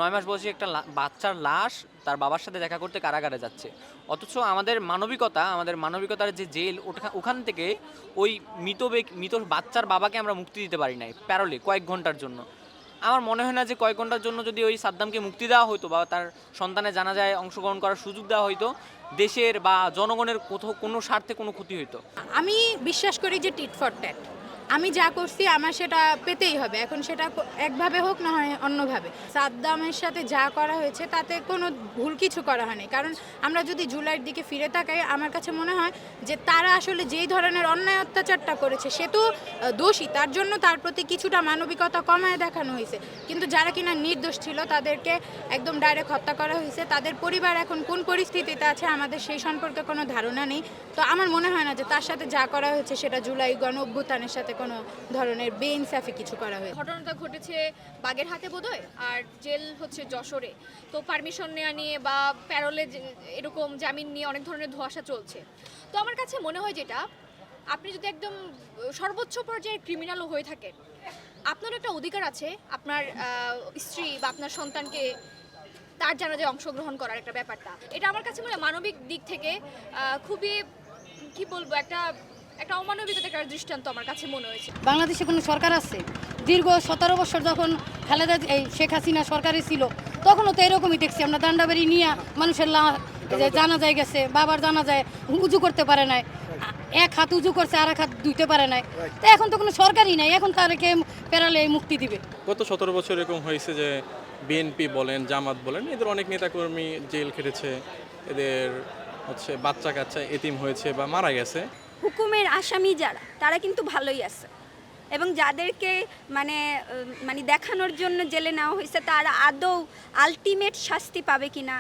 9 মাস বয়সী একটা বাচ্চার লাশ তার বাবার সাথে দেখা করতে কারাগারে যাচ্ছে। অথচ আমাদের মানবিকতার যে জেল ওখান থেকে ওই মৃত বাচ্চার বাবাকে আমরা মুক্তি দিতে পারি নাই প্যারোলে কয়েক ঘন্টার জন্য। আমার মনে হয় না যে কয়েক ঘন্টার জন্য যদি ওই সাদ্দামকে মুক্তি দেওয়া হইতো বা তার সন্তানের জানাজায় অংশগ্রহণ করার সুযোগ দেওয়া হইতো, দেশের বা জনগণের কোথাও কোনো স্বার্থে কোনো ক্ষতি হইতো। আমি বিশ্বাস করি যে টিট ফর ট্যাট। আমি যা করছি আমার সেটা পেতেই হবে, এখন সেটা একভাবে হোক না হয় অন্যভাবে। সাদ্দামের সাথে যা করা হয়েছে তাতে কোনো ভুল কিছু করা হয়নি, কারণ আমরা যদি জুলাইয়ের দিকে ফিরে তাকাই আমার কাছে মনে হয় যে তারা আসলে যেই ধরনের অন্যায় অত্যাচারটা করেছে সে তো দোষী, তার জন্য তার প্রতি কিছুটা মানবিকতা কমায় দেখানো হয়েছে। কিন্তু যারা কিনা নির্দোষ ছিল তাদেরকে একদম ডাইরেক্ট হত্যা করা হয়েছে। তাদের পরিবার এখন কোন পরিস্থিতিতে আছে আমাদের সেই সম্পর্কে কোনো ধারণা নেই। তো আমার মনে হয় না যে তার সাথে যা করা হয়েছে সেটা জুলাই গণ অভ্যুত্থানের সাথে কোনো ধরনের বেইনসাফি কিছু করা হয়েছে। ঘটনাটা ঘটেছে বাগেরহাটে বোধহয়, আর জেল হচ্ছে যশোরে। তো পারমিশন নেওয়া নিয়ে বা প্যারোলে এরকম জামিন নিয়ে অনেক ধরনের ধোঁয়াশা চলছে। তো আমার কাছে মনে হয় যেটা, আপনি যদি একদম সর্বোচ্চ পর্যায়ে ক্রিমিনালও হয়ে থাকেন, আপনার একটা অধিকার আছে আপনার স্ত্রী বা আপনার সন্তানকে তার জানাজায় অংশগ্রহণ করার একটা ব্যাপারটা। এটা আমার কাছে মনে হয় মানবিক দিক থেকে খুবই কি বলবো, একটা অমানবিকতার একটা দৃষ্টান্ত আমার কাছে মনে হয়েছে। বাংলাদেশে কোনো সরকার আছে? দীর্ঘ 17 বছর যখন খালেদা শেখ হাসিনা সরকারে ছিল তখনও তো এরকমই দেখছি আমরা, দান্ডাবাড়ি নিয়ে মানুষের জানা যায় গেছে, বাবার জানা যায় উঁচু করতে পারে নাই, এক হাত উঁচু করছে আর এক হাত ধুইতে পারে নাই। তো এখন তো কোনো সরকারই নাই, এখন তাদেরকে পেরালে মুক্তি দিবে। গত 17 বছর এরকম হয়েছে যে বিএনপি বলেন, জামাত বলেন, এদের অনেক নেতাকর্মী জেল খেটেছে, এদের বাচ্চা কাচ্চা এতিম হয়েছে বা মারা গেছে। হুকুমের আসামি যারা, তারা কিন্তু ভালোই আছে, এবং যাদেরকে মানে দেখানোর জন্য জেলে নেওয়া হয়েছে তারা আদৌ আলটিমেট শাস্তি পাবে কিনা